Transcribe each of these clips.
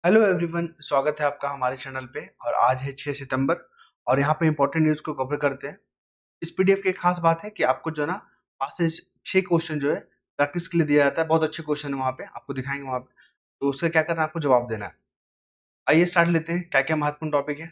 Hello everyone, स्वागत है आपका हमारे चैनल पे। और आज है 6 सितंबर और यहाँ पे इंपॉर्टेंट न्यूज़ को कवर करते हैं। इस पीडीएफ की एक खास बात है कि आपको जो है ना 5 से 6 क्वेश्चन जो है प्रैक्टिस के लिए दिया जाता है। बहुत अच्छे क्वेश्चन है, वहाँ पे आपको दिखाएंगे वहाँ पे। तो उसका क्या करना है, आपको जवाब देना है। आइए स्टार्ट लेते हैं, क्या क्या महत्वपूर्ण टॉपिक है।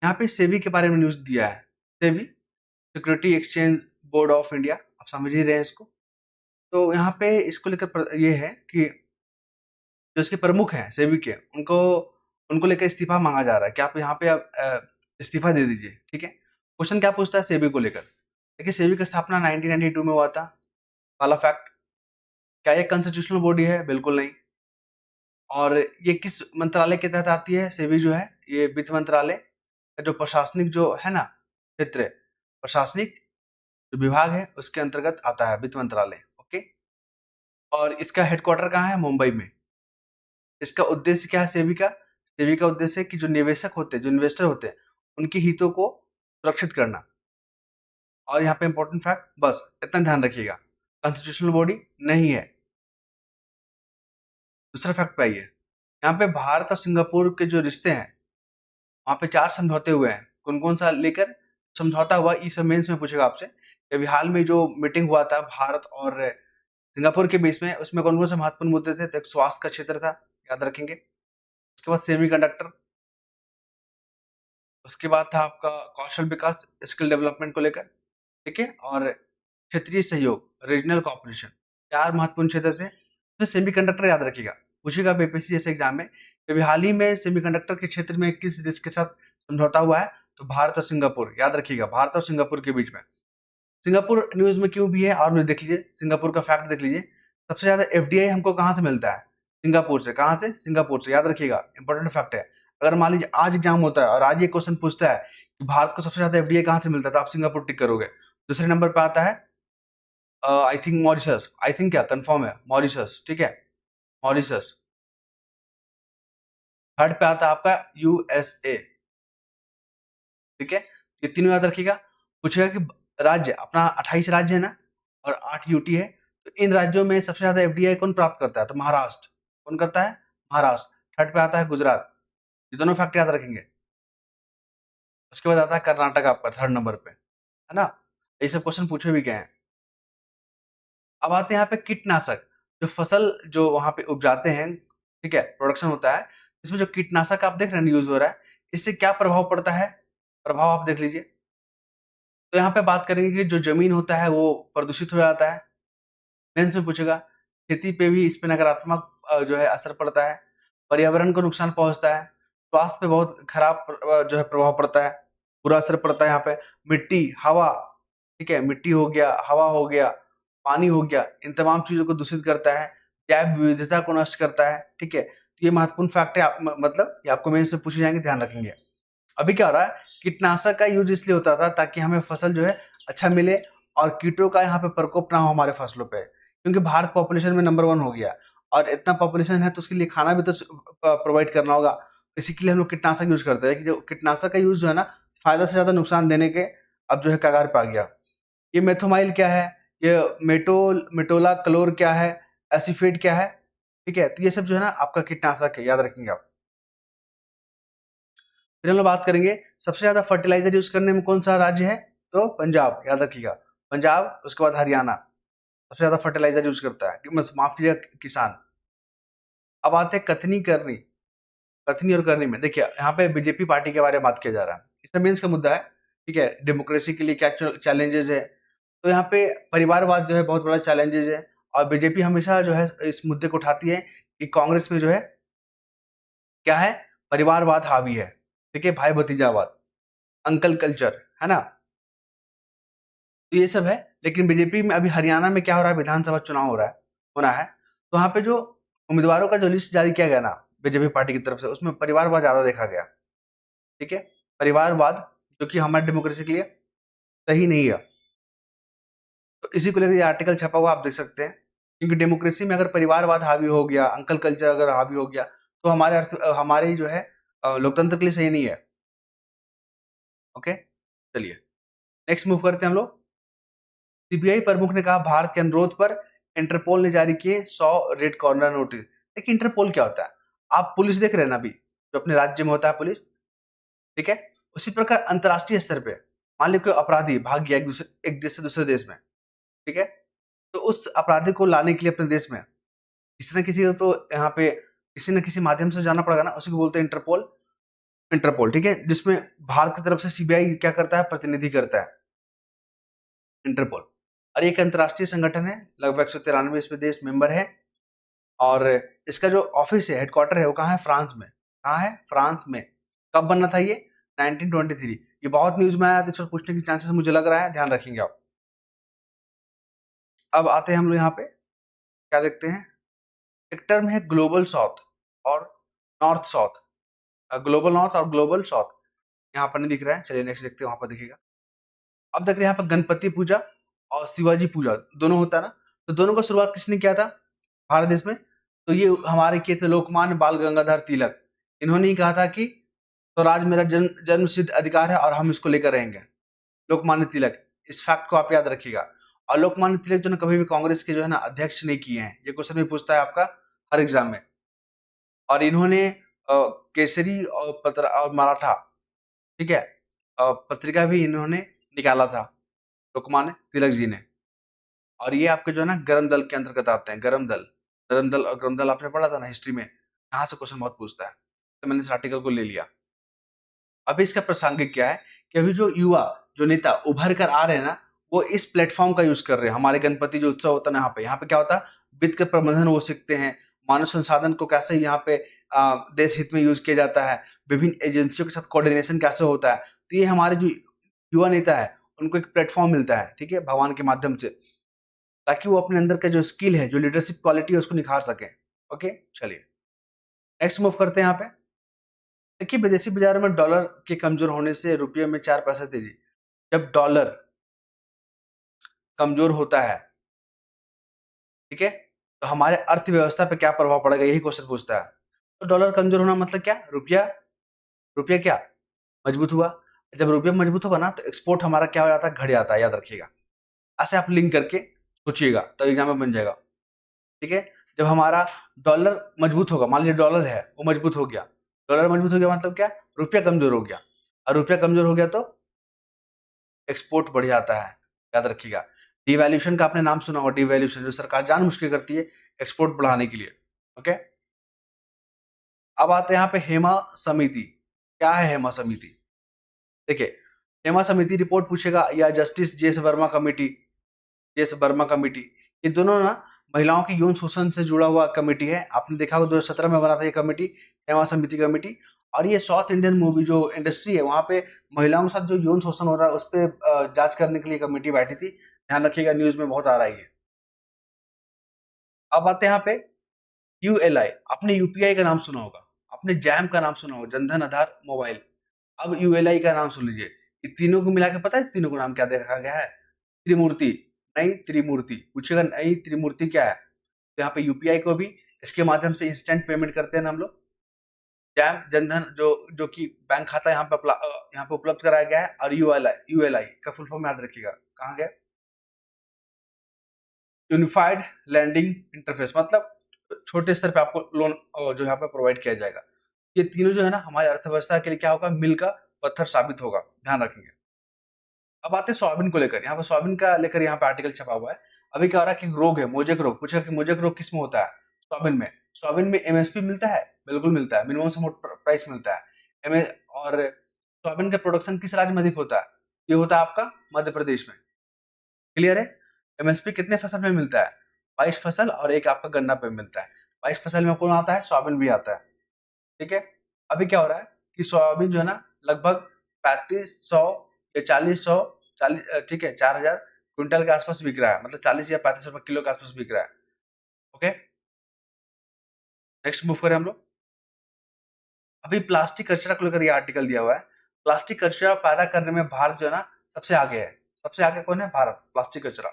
यहाँ पे सेबी के बारे में न्यूज़ दिया है। SEBI, security exchange board of India, आप समझ ही रहे हैं इसको। तो यहाँ पे इसको लेकर ये है कि जो इसके प्रमुख हैं सेबी के, उनको उनको लेकर इस्तीफा मांगा जा रहा है कि आप यहाँ पे इस्तीफा दे दीजिए। ठीक है, क्वेश्चन क्या पूछता है सेबी को लेकर। देखिए, सेबी की स्थापना 1992 में हुआ था। वाला फैक्ट। क्या ये कॉन्स्टिट्यूशनल बॉडी है? बिल्कुल नहीं। और ये किस मंत्रालय के तहत आती है? सेबी जो है ये वित्त मंत्रालय का जो प्रशासनिक जो है ना क्षेत्र है, प्रशासनिक जो विभाग है उसके अंतर्गत आता है वित्त मंत्रालय। ओके। और इसका हेडक्वार्टर कहाँ है? मुंबई में। इसका उद्देश्य क्या है सेबी का? सेबी का उद्देश्य है कि जो निवेशक होते हैं, जो इन्वेस्टर होते हैं, उनके हितों को सुरक्षित करना। और यहाँ पे इंपॉर्टेंट फैक्ट, बस इतना ध्यान रखिएगा, कॉन्स्टिट्यूशनल बॉडी नहीं है। दूसरा फैक्ट पे आइए। यहाँ पे भारत और सिंगापुर के जो रिश्ते हैं, वहाँ पे 4 समझौते हुए हैं। कौन कौन सा लेकर समझौता हुआ, ये सब मेंस में पूछेगा आपसे। अभी हाल में जो मीटिंग हुआ था भारत और सिंगापुर के बीच में, उसमें कौन कौन से महत्वपूर्ण मुद्दे थे? तो एक स्वास्थ्य का क्षेत्र था, याद रखेंगे। उसके बाद सेमी कंडक्टर। उसके बाद था आपका कौशल विकास, स्किल डेवलपमेंट को लेकर। ठीक है। और क्षेत्रीय सहयोग, रीजनल कॉपरेशन। 4 महत्वपूर्ण क्षेत्र थे। तो सेमीकंडक्टर याद रखिएगा, पूछेगा बीपीएससी जैसे एग्जाम में। अभी हाल ही में सेमीकंडक्टर के क्षेत्र में किस देश के साथ समझौता हुआ है? तो भारत और सिंगापुर, याद रखिएगा, भारत और सिंगापुर के बीच में। सिंगापुर न्यूज में क्यों भी है और भी देख लीजिए, सिंगापुर का फैक्ट देख लीजिए। सबसे ज्यादा एफडीआई हमको कहाँ से मिलता है? सिंगापुर से। कहाँ से? सिंगापुर से, याद रखिएगा, इंपॉर्टेंट फैक्ट है। अगर मान लीजिए आज एग्जाम होता है और आज ये क्वेश्चन पूछता है कि भारत को सबसे ज्यादा एफडीआई कहाँ से मिलता है, तो आप सिंगापुर टिक करोगे। दूसरे नंबर पे आता है I think Mauritius. I think क्या, कंफर्म है, मॉरिशस। ठीक है, मॉरिशस। थर्ड पे आता है आपका यूएसए। ठीक है, ये तीनों याद रखिएगा। पूछेगा कि राज्य अपना 28 राज्य है ना, और 8 यूटी है। तो इन राज्यों में सबसे ज्यादा एफडीआई कौन प्राप्त करता है? तो महाराष्ट्र। कौन करता है? महाराष्ट्र। थर्ड पे आता है गुजरात। ये दोनों फैक्ट याद रखेंगे। उसके बाद आता है कर्नाटक आपका थर्ड नंबर पे, है ना। ये सब क्वेश्चन पूछे भी गए हैं। अब आते हैं यहाँ पे कीटनाशक। जो फसल जो वहां पे उपजाते हैं, ठीक है, प्रोडक्शन होता है, इसमें जो कीटनाशक आप देख रहे हैं यूज हो रहा है, इससे क्या प्रभाव पड़ता है? प्रभाव आप देख लीजिए। तो यहाँ पे बात करेंगे कि जो जमीन होता है वो प्रदूषित हो जाता है। मेंस में पूछेगा। खेती पे भी इस पे नकारात्मक जो है असर पड़ता है। पर्यावरण को नुकसान पहुंचता है। स्वास्थ्य पे बहुत खराब जो है प्रभाव पड़ता है, बुरा असर पड़ता है यहाँ पे। मिट्टी, हवा, ठीक है, मिट्टी हो गया, हवा हो गया, पानी हो गया, इन तमाम चीजों को दूषित करता है। जैव विविधता को नष्ट करता है। ठीक है, तो ये महत्वपूर्ण फैक्ट है। मतलब ये आपको मेंस में पूछे जाएंगे, ध्यान रखेंगे। अभी क्या हो रहा है, कीटनाशक का यूज इसलिए होता था ताकि हमें फसल जो है अच्छा मिले, और कीटों का यहाँ पे प्रकोप ना हो हमारे फसलों पे, क्योंकि भारत पॉपुलेशन में नंबर 1 हो गया। और इतना पॉपुलेशन है तो उसके लिए खाना भी तो प्रोवाइड करना होगा। इसी के लिए हम लोग कीटनाशक यूज करते हैं कि जो कीटनाशक का यूज जो है ना, फायदा से ज्यादा नुकसान देने के अब जो है कगार पे आ गया। ये मेथोमाइल क्या है? ये मेटोला क्लोर क्या है? एसिफेट क्या है? ठीक है, तो ये सब जो है ना आपका कीटनाशक है, याद रखेंगे आप। फिर हम लोग बात करेंगे सबसे ज्यादा फर्टिलाइजर यूज करने में कौन सा राज्य है? तो पंजाब, याद रखिएगा, पंजाब। उसके बाद हरियाणा सबसे ज्यादा फर्टिलाइजर यूज करता है, माफ कीजिएगा, किसान। अब आते हैं कथनी करनी। कथनी और करनी में देखिए, यहाँ पे बीजेपी पार्टी के बारे में बात किया जा रहा है। इसमें मेंस का मुद्दा है। ठीक है, डेमोक्रेसी के लिए क्या चैलेंजेस है? तो यहाँ पे परिवारवाद जो है बहुत बड़ा चैलेंजेस है। और बीजेपी हमेशा जो है इस मुद्दे को उठाती है कि कांग्रेस में जो है क्या है, परिवारवाद हावी है। ठीक है, भाई भतीजावाद, अंकल कल्चर, है ना। तो ये सब है। लेकिन बीजेपी में अभी हरियाणा में क्या हो रहा है, विधानसभा चुनाव हो रहा है, होना है। तो वहां पे जो उम्मीदवारों का जो लिस्ट जारी किया गया ना बीजेपी पार्टी की तरफ से, उसमें परिवारवाद ज्यादा देखा गया। ठीक है, परिवारवाद, जो कि हमारे डेमोक्रेसी के लिए सही नहीं है। तो इसी को लेकर ये आर्टिकल छपा हुआ आप देख सकते हैं। क्योंकि डेमोक्रेसी में अगर परिवारवाद हावी हो गया, अंकल कल्चर अगर हावी हो गया, तो हमारे जो है लोकतंत्र के लिए सही नहीं है। ओके, चलिए नेक्स्ट मूव करते हैं हम लोग। सीबीआई प्रमुख ने कहा भारत के अनुरोध पर इंटरपोल ने जारी किए 100 रेड कॉर्नर नोटिस। देखिए, इंटरपोल क्या होता है? आप पुलिस देख रहे हैं ना अभी, जो अपने राज्य में होता है पुलिस, ठीक है? उसी प्रकार अंतर्राष्ट्रीय स्तर पे मान लीजिए कोई अपराधी भाग गया एक देश से दूसरे देश में, ठीक है? तो उस अपराधी को लाने के लिए अपने देश में किसी न किसी को तो यहाँ पे किसी न किसी माध्यम से जाना पड़ेगा ना, उसी को बोलते हैं इंटरपोल। इंटरपोल, ठीक है? जिसमें भारत की तरफ से सीबीआई क्या करता है, प्रतिनिधि करता है, इंटरपोल। और ये एक अंतर्राष्ट्रीय संगठन है, लगभग 193 इसमें देश मेंबर है, और इसका जो ऑफिस है, हेडक्वार्टर है, वो कहाँ है? फ्रांस में। कहाँ है? फ्रांस में। कब बना था ये? 1923। ये बहुत न्यूज में आया, तो इस पर पूछने के चांसेस मुझे लग रहा है, ध्यान रखेंगे आप। अब आते हैं हम लोग यहाँ पे, क्या देखते हैं, एक टर्म है ग्लोबल साउथ और नॉर्थ साउथ। ग्लोबल नॉर्थ और ग्लोबल साउथ यहाँ पर नहीं दिख रहा है, चलिए नेक्स्ट देखते हैं, वहां पर दिखेगा। अब देख रहे हैं यहाँ पर गणपति पूजा और शिवाजी पूजा दोनों होता है ना, तो दोनों का शुरुआत किसने किया था भारत देश में? तो ये हमारे किए थे लोकमान्य बाल गंगाधर तिलक। इन्होंने ही कहा था कि स्वराज मेरा जन्म सिद्ध अधिकार है और हम इसको लेकर रहेंगे। लोकमान्य तिलक, इस फैक्ट को आप याद रखिएगा। और लोकमान्य तिलक जो है कभी भी कांग्रेस के जो है ना अध्यक्ष नहीं किए हैं, ये क्वेश्चन भी पूछता है आपका हर एग्जाम में। और इन्होंने केसरी और पत्र और मराठा, ठीक है, पत्रिका भी इन्होंने निकाला था, लोकमान्य तिलक जी ने। और ये आपके जो है ना गरम दल के अंतर्गत आते हैं, गरम दल। गरम दल और गरम दल आपने पढ़ा था ना हिस्ट्री में, यहाँ से क्वेश्चन बहुत पूछता है, तो मैंने इस आर्टिकल को ले लिया। अभी इसका प्रासंगिक क्या है कि अभी जो युवा, जो नेता उभर कर आ रहे हैं ना, वो इस प्लेटफॉर्म का यूज कर रहे हैं। हमारे गणपति जो उत्सव होता है ना, यहाँ पे क्या होता है, वित्त का प्रबंधन वो सीखते हैं, मानव संसाधन को कैसे यहाँ पे देश हित में यूज किया जाता है, विभिन्न एजेंसियों के साथ कोऑर्डिनेशन कैसे होता है। तो ये हमारे जो युवा नेता है उनको एक प्लेटफॉर्म मिलता है, ठीक है, भगवान के माध्यम से, ताकि वो अपने अंदर का जो स्किल है, जो लीडरशिप क्वालिटी है, उसको निखार सके। ओके, चलिए नेक्स्ट मूव करते हैं यहाँ पे। देखिए विदेशी बाजारों में डॉलर के कमजोर होने से रुपये में 4 पैसे तेजी। जब डॉलर कमजोर होता है, ठीक है, तो हमारे अर्थव्यवस्था पे क्या प्रभाव पड़ेगा, यही क्वेश्चन पूछता है। तो डॉलर कमजोर होना मतलब क्या? रुपया, रुपया क्या मजबूत हुआ। जब रुपया मजबूत होगा ना, तो एक्सपोर्ट हमारा क्या हो जाता है, घट जाता है, याद रखिएगा। ऐसे आप लिंक करके सोचिएगा, तो एग्जाम में बन जाएगा, ठीक है। जब हमारा डॉलर मजबूत होगा, मान लीजिए डॉलर है वो मजबूत हो गया, डॉलर मजबूत हो गया मतलब क्या? रुपया कमजोर हो गया, और रुपया कमजोर हो गया तो एक्सपोर्ट बढ़ जाता है, याद रखिएगा। डिवैल्यूशन का आपने नाम सुना होगा, डिवैल्यूशन जो सरकार जान मुश्किल करती है एक्सपोर्ट बढ़ाने के लिए। ओके, अब आते हैं यहाँ पे हेमा समिति। क्या है हेमा समिति? देखिए, हेमा समिति रिपोर्ट पूछेगा, या justice JS Verma committee, JS Verma committee, ये दोनों ना महिलाओं के यौन शोषण से जुड़ा हुआ कमेटी है। आपने देखा होगा 2017 में बना था ये कमेटी, हेमा समिति कमेटी। और ये साउथ इंडियन मूवी जो इंडस्ट्री है, वहां पे महिलाओं के साथ जो यौन शोषण हो रहा है उस पर जांच करने के लिए कमेटी बैठी थी। ध्यान रखिएगा, न्यूज में बहुत आ रहा है ये। अब आते हैं यहाँ पे यूएलआई। आपने यूपीआई का नाम सुना होगा, आपने जैम का नाम सुना होगा, जनधन आधार मोबाइल। अब यूएलआई का नाम सुन लीजिए। ये तीनों को मिला के पता है इस तीनों को नाम क्या दे रखा गया है? त्रिमूर्ति। नई त्रिमूर्ति पूछेगा, नई त्रिमूर्ति क्या है? तो यहाँ पे यूपीआई को भी इसके माध्यम से इंस्टेंट पेमेंट करते हैं ना हम लोग। जैम जनधन जो कि बैंक खाता यहाँ पे उपलब्ध कराया गया है। और यूएलआई, यूएलआई का फुल फॉर्म याद रखिएगा, कहाँ गया? यूनिफाइड लैंडिंग इंटरफेस, मतलब छोटे स्तर पे आपको लोन जो यहाँ पे प्रोवाइड किया जाएगा। ये तीनों जो है ना हमारी अर्थव्यवस्था के लिए क्या होगा, मील का पत्थर साबित होगा, ध्यान रखेंगे। अब आते हैं सोयाबीन को लेकर। यहाँ पे सोयाबीन का लेकर यहाँ पे आर्टिकल छपा हुआ है। अभी क्या हो रहा है कि रोग है, मोजेक रोग। पूछा कि मोजेक रोग किस में होता है? सोयाबीन में। सोयाबीन में एमएसपी मिलता है, बिल्कुल मिलता है, मिनिमम सपोर्ट प्राइस मिलता है। और सोयाबीन का प्रोडक्शन किस राज्य में अधिक होता है? ये होता है आपका मध्य प्रदेश में। क्लियर है? एमएसपी कितने फसल में मिलता है? 22 फसल, और एक आपका गन्ना पे मिलता है। 22 फसल में कौन आता है? सोयाबीन भी आता है, ठीक है। अभी क्या हो रहा है कि सोयाबीन जो है ना लगभग 3500 या 4000, ठीक है, 4000 क्विंटल के आसपास बिक रहा है, मतलब 40 या 35 रुपए किलो के आसपास बिक रहा है। ओके, नेक्स्ट मूव करें हम लोग। अभी प्लास्टिक कचरा को लेकर ये आर्टिकल दिया हुआ है। प्लास्टिक कचरा पैदा करने में भारत जो है ना सबसे आगे है। सबसे आगे कौन है? भारत, प्लास्टिक कचरा।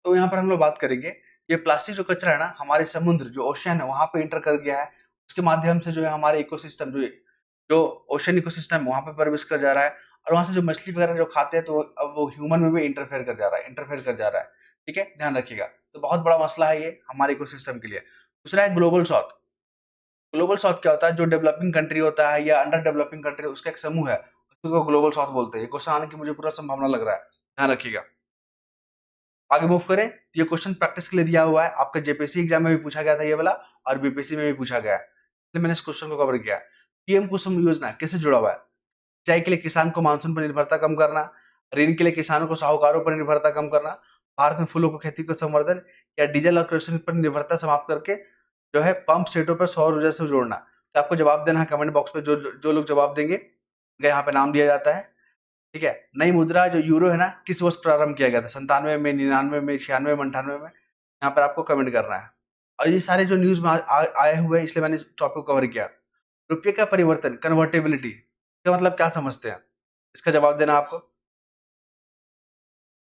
तो यहाँ पर हम लोग बात करेंगे, ये प्लास्टिक जो कचरा है ना हमारे समुद्र, जो ओशियन है, वहां पे इंटर कर गया है। उसके माध्यम से जो है हमारे इकोसिस्टम, जो ओशन इकोसिस्टम है, वहां पे प्रवेश कर जा रहा है। और वहां से जो मछली वगैरह जो खाते हैं, तो अब वो ह्यूमन में भी इंटरफेयर कर जा रहा है, इंटरफेयर कर जा रहा है, ठीक है, ध्यान रखिएगा। तो बहुत बड़ा मसला है ये हमारे इकोसिस्टम के लिए। दूसरा है ग्लोबल साउथ। ग्लोबल साउथ क्या होता है? जो डेवलपिंग कंट्री होता है या अंडर डेवलपिंग कंट्री, उसका एक समूह है, उसी को ग्लोबल साउथ बोलते हैं। ये क्वेश्चन आने की मुझे पूरा संभावना लग रहा है, ध्यान रखिएगा। आगे मूव करें, तो ये क्वेश्चन प्रैक्टिस के लिए दिया हुआ है, आपका जेपीएससी एग्जाम में भी पूछा गया था ये वाला, और बीपीएससी में भी पूछा गया है, इसलिए मैंने इस क्वेश्चन को कवर किया है। पीएम कुसुम योजना किससे जुड़ा हुआ है? सिंचाई के लिए किसान को मानसून पर निर्भरता कम करना, ऋण के लिए किसानों को साहूकारों पर निर्भरता कम करना, भारत में फूलों की खेती को संवर्धन, या डीजल और केरोसिन पर निर्भरता समाप्त करके जो है पंप सेटों पर सौर ऊर्जा से जोड़ना। तो आपको जवाब देना है कमेंट बॉक्स में, जो लोग जवाब देंगे उनका यहाँ पे नाम दिया जाता है। ठीक है, नई मुद्रा जो यूरो है ना, किस वर्ष प्रारंभ किया गया था? 97 में, 99 में, 96 में, 98 में? यहाँ पर आपको कमेंट करना है। और ये सारे जो न्यूज में आए हुए हैं, इसलिए मैंने इस टॉपिक को कवर किया। रुपये का परिवर्तन, कन्वर्टेबिलिटी, इसका मतलब क्या समझते हैं? इसका जवाब देना आपको।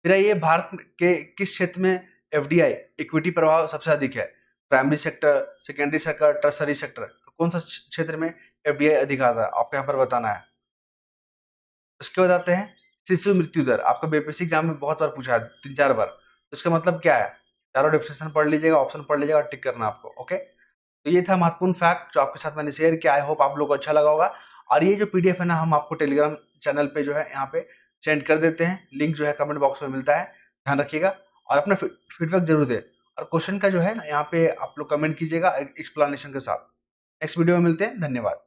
फिर ये भारत के किस क्षेत्र में एफडीआई इक्विटी प्रभाव सबसे अधिक है? Primary sector, secondary sector, tertiary sector, तो कौन सा क्षेत्र में एफडीआई अधिक आता है? आपको यहाँ पर बताना है। उसके बाद आते हैं शिशु मृत्यु दर। आपका बीपीएससी एग्जाम में बहुत बार पूछा है, 3-4 बार। तो इसका मतलब क्या है? चारों डिफिनेशन पढ़ लीजिएगा, ऑप्शन पढ़ लीजिएगा और टिक करना आपको। ओके, तो ये था महत्वपूर्ण फैक्ट जो आपके साथ मैंने शेयर किया। आई होप आप लोगों को अच्छा लगा होगा। और ये जो पीडीएफ है ना, हम आपको टेलीग्राम चैनल पे जो है यहाँ पे सेंड कर देते हैं, लिंक जो है कमेंट बॉक्स में मिलता है, ध्यान रखिएगा। और अपना फीडबैक जरूर दें, और क्वेश्चन का जो है ना यहाँ पे आप लोग कमेंट कीजिएगा एक्सप्लेनेशन के साथ। नेक्स्ट वीडियो में मिलते हैं, धन्यवाद।